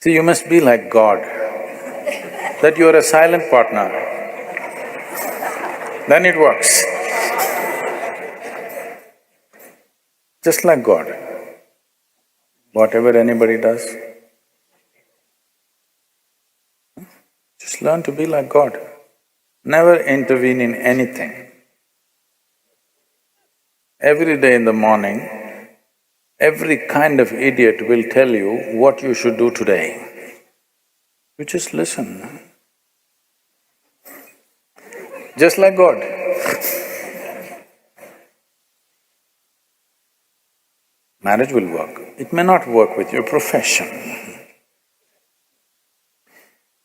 See, you must be like God, that you are a silent partner, then it works. Just like God, whatever anybody does, just learn to be like God. Never intervene in anything. Every day in the morning, every kind of idiot will tell you what you should do today. You just listen, just like God. Marriage will work. It may not work with your profession.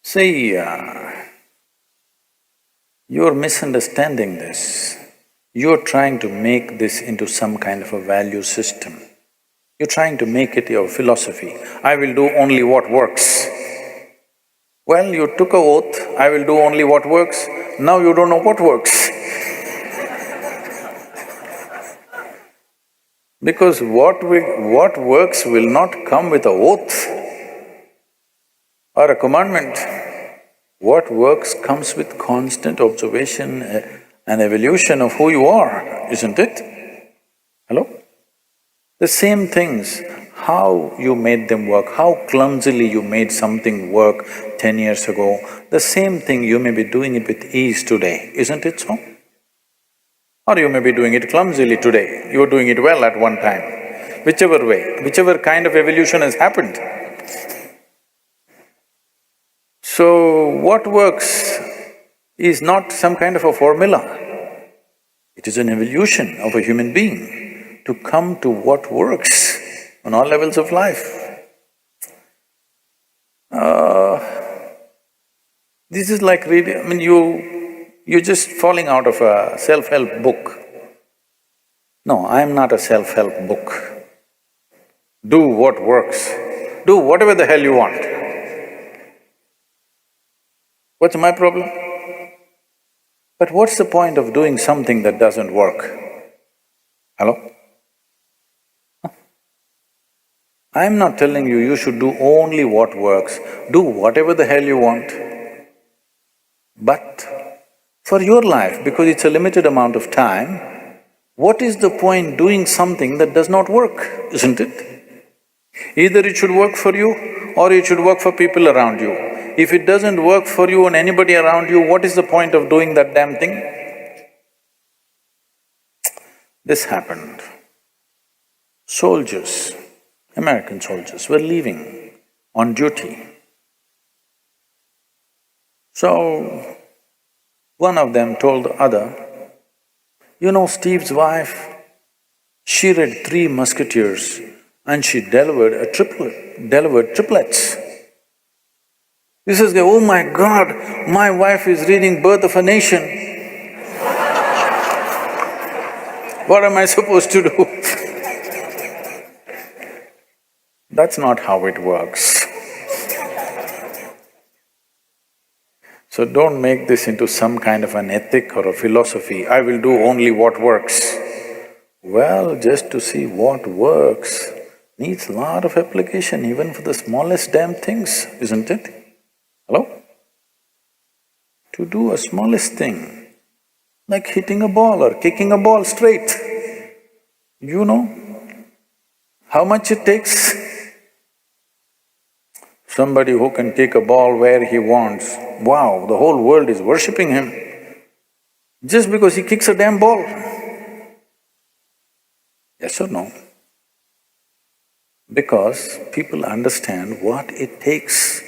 See, you're misunderstanding this. You're trying to make this into some kind of a value system. You're trying to make it your philosophy. I will do only what works. Well, you took a oath, I will do only what works. Now you don't know what works. Because what works will not come with a oath or a commandment. What works comes with constant observation and evolution of who you are, isn't it? Hello? The same things, how you made them work, how clumsily you made something work 10 years ago, the same thing you may be doing it with ease today, isn't it so? Or you may be doing it clumsily today, you were doing it well at one time. Whichever way, whichever kind of evolution has happened. So, what works is not some kind of a formula. It is an evolution of a human being to come to what works on all levels of life. This is like reading… I mean, you're just falling out of a self-help book. No, I'm not a self-help book. Do what works. Do whatever the hell you want. What's my problem? But what's the point of doing something that doesn't work? Hello? I'm not telling you, you should do only what works, do whatever the hell you want. But for your life, because it's a limited amount of time, what is the point doing something that does not work, isn't it? Either it should work for you or it should work for people around you. If it doesn't work for you and anybody around you, what is the point of doing that damn thing? This happened. Soldiers, American soldiers were leaving on duty. So, one of them told the other, you know Steve's wife, she read 3 Musketeers and she delivered triplets. This is, oh my God, my wife is reading Birth of a Nation. What am I supposed to do? That's not how it works. So don't make this into some kind of an ethic or a philosophy, I will do only what works. Well, just to see what works needs a lot of application even for the smallest damn things, isn't it? Hello? To do a smallest thing, like hitting a ball or kicking a ball straight, you know how much it takes? Somebody who can kick a ball where he wants, wow, the whole world is worshipping him just because he kicks a damn ball. Yes or no? Because people understand what it takes.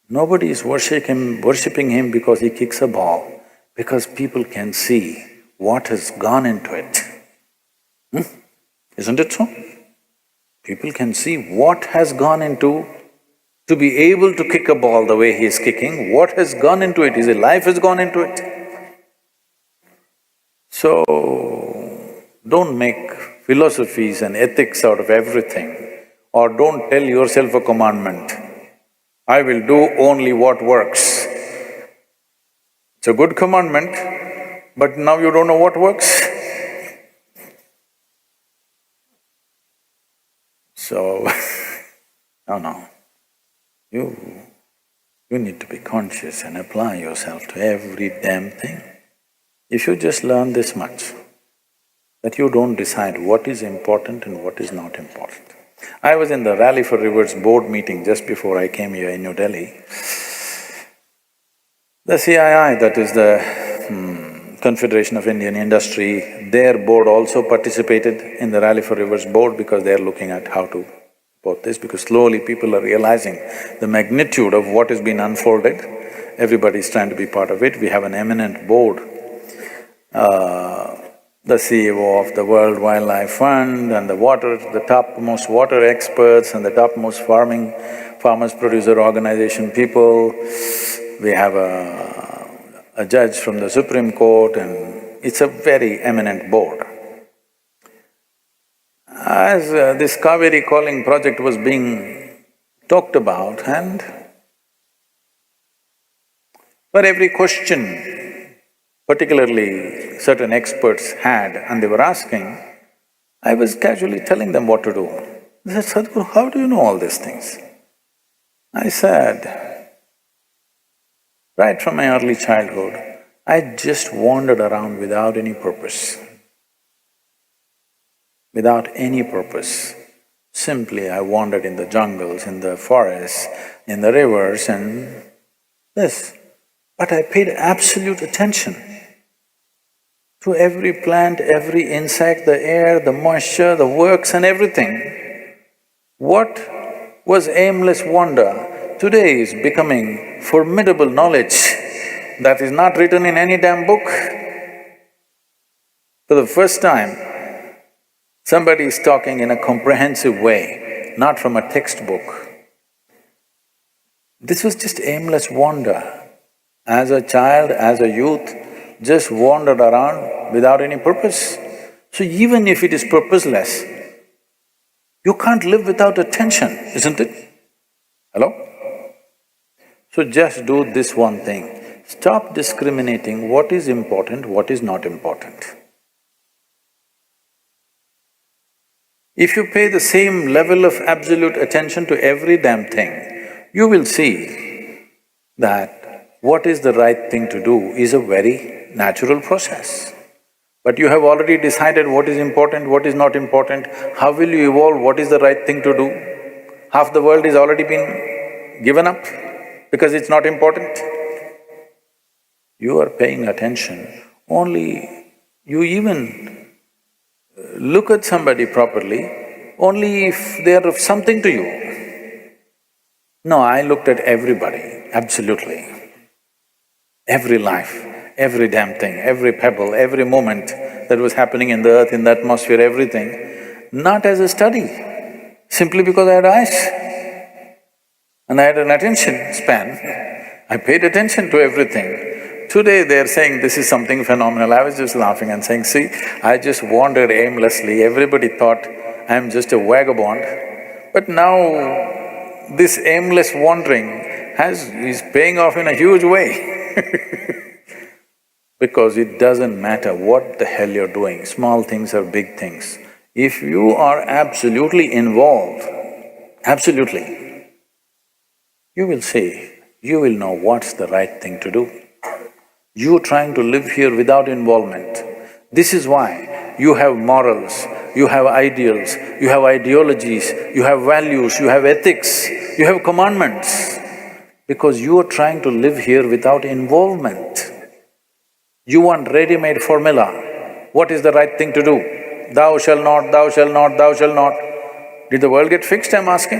Nobody is worshipping him because he kicks a ball, because people can see what has gone into it. Isn't it so? People can see what has gone into to be able to kick a ball the way he is kicking, what has gone into it, his life has gone into it. So, don't make philosophies and ethics out of everything, or don't tell yourself a commandment, I will do only what works. It's a good commandment, but now you don't know what works. So, no. You, you need to be conscious and apply yourself to every damn thing. If you just learn this much, that you don't decide what is important and what is not important. I was in the Rally for Rivers board meeting just before I came here in New Delhi. The CII, that is the Confederation of Indian Industry, their board also participated in the Rally for Rivers board because they're looking at how to support this, because slowly people are realizing the magnitude of what has been unfolded. Everybody's trying to be part of it. We have an eminent board, the CEO of the World Wildlife Fund and the topmost water experts and the topmost farmers producer organization people. We have a judge from the Supreme Court, and it's a very eminent board. As this Kaveri calling project was being talked about, and for every question particularly certain experts had and they were asking, I was casually telling them what to do. They said, Sadhguru, how do you know all these things? I said, right from my early childhood, I just wandered around without any purpose. Without any purpose. Simply I wandered in the jungles, in the forests, in the rivers and this. But I paid absolute attention to every plant, every insect, the air, the moisture, the works and everything. What was aimless wonder today is becoming formidable knowledge that is not written in any damn book. For the first time, somebody is talking in a comprehensive way, not from a textbook. This was just aimless wonder. As a child, as a youth, just wandered around without any purpose. So even if it is purposeless, you can't live without attention, isn't it? Hello? So just do this one thing, stop discriminating what is important, what is not important. If you pay the same level of absolute attention to every damn thing, you will see that what is the right thing to do is a very natural process. But you have already decided what is important, what is not important, how will you evolve, what is the right thing to do? Half the world is already been given up because it's not important. You are paying attention, only you even look at somebody properly, only if they are of something to you. No, I looked at everybody, absolutely. Every life, every damn thing, every pebble, every moment that was happening in the earth, in the atmosphere, everything, not as a study, simply because I had eyes and I had an attention span. I paid attention to everything. Today they're saying this is something phenomenal. I was just laughing and saying, see, I just wandered aimlessly, everybody thought I'm just a vagabond. But now this aimless wandering is paying off in a huge way. Because it doesn't matter what the hell you're doing, small things or big things. If you are absolutely involved, absolutely, you will see, you will know what's the right thing to do. You trying to live here without involvement, this is why you have morals, you have ideals, you have ideologies, you have values, you have ethics, you have commandments, because you are trying to live here without involvement. You want ready-made formula. What is the right thing to do? Thou shalt not, thou shalt not, thou shalt not. Did the world get fixed, I'm asking?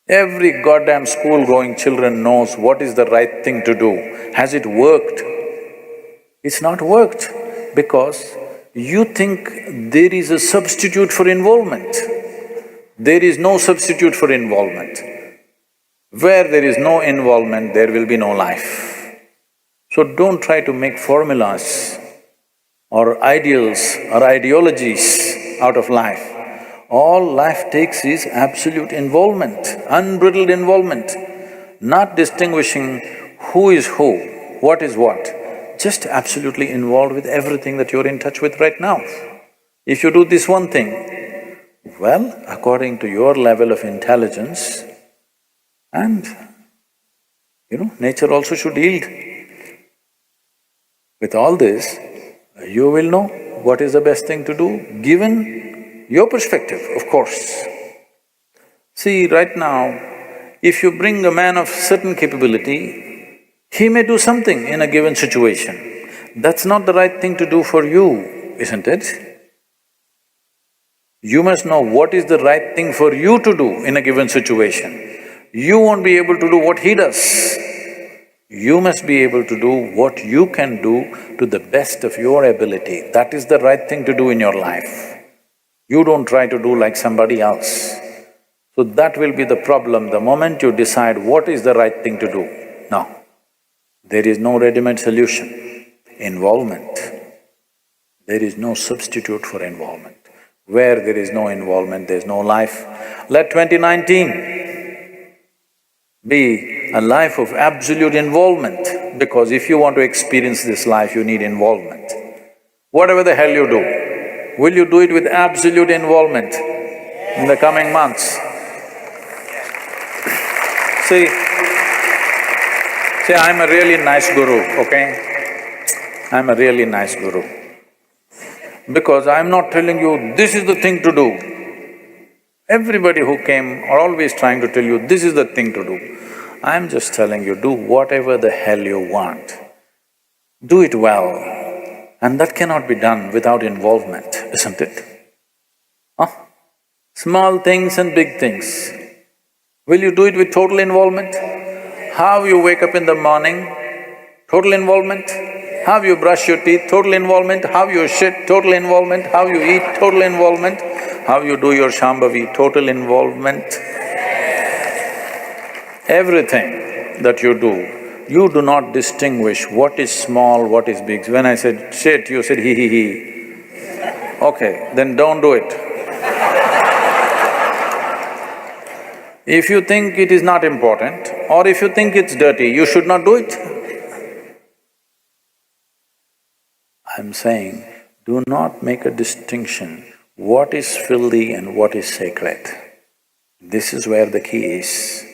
Every goddamn school-going children knows what is the right thing to do. Has it worked? It's not worked because you think there is a substitute for involvement. There is no substitute for involvement. Where there is no involvement, there will be no life. So don't try to make formulas or ideals or ideologies out of life. All life takes is absolute involvement, unbridled involvement, not distinguishing who is who, what is what, just absolutely involved with everything that you're in touch with right now. If you do this one thing, Well, according to your level of intelligence, and nature also should yield. With all this, you will know what is the best thing to do, given your perspective, of course. See, right now, if you bring a man of certain capability, he may do something in a given situation. That's not the right thing to do for you, isn't it? You must know what is the right thing for you to do in a given situation. You won't be able to do what he does. You must be able to do what you can do to the best of your ability. That is the right thing to do in your life. You don't try to do like somebody else. So that will be the problem the moment you decide what is the right thing to do. No, there is no ready-made solution. Involvement. There is no substitute for involvement. Where there is no involvement, there is no life. Let 2019 be a life of absolute involvement, because if you want to experience this life, you need involvement. Whatever the hell you do, will you do it with absolute involvement in the coming months? See, I'm a really nice guru, okay? I'm a really nice guru. Because I'm not telling you, this is the thing to do. Everybody who came are always trying to tell you, this is the thing to do. I'm just telling you, do whatever the hell you want. Do it well. And that cannot be done without involvement, isn't it? Huh? Small things and big things. Will you do it with total involvement? How you wake up in the morning, total involvement. How you brush your teeth, total involvement. How you shit, total involvement. How you eat, total involvement. How you do your Shambhavi, total involvement. Everything that you do not distinguish what is small, what is big. When I said shit, you said he. Okay, then don't do it. If you think it is not important, or if you think it's dirty, you should not do it. I'm saying, do not make a distinction what is filthy and what is sacred. This is where the key is.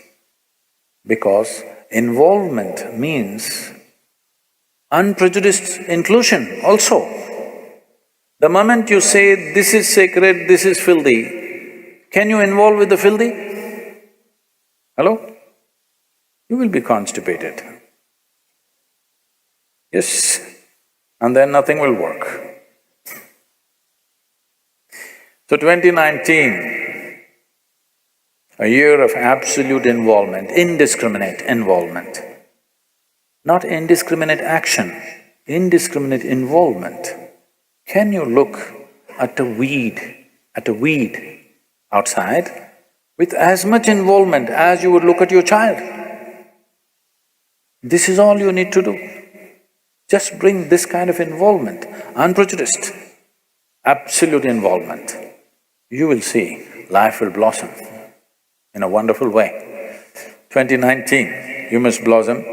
Because involvement means unprejudiced inclusion also. The moment you say, this is sacred, this is filthy, can you involve with the filthy? Hello? You will be constipated. Yes, and then nothing will work. So 2019, a year of absolute involvement, indiscriminate involvement. Not indiscriminate action, indiscriminate involvement. Can you look at a weed outside with as much involvement as you would look at your child? This is all you need to do. Just bring this kind of involvement, unprejudiced, absolute involvement. You will see life will blossom in a wonderful way. 2019, you must blossom.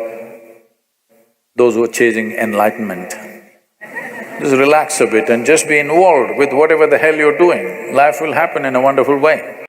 Those who are chasing enlightenment, just relax a bit and just be involved with whatever the hell you're doing. Life will happen in a wonderful way.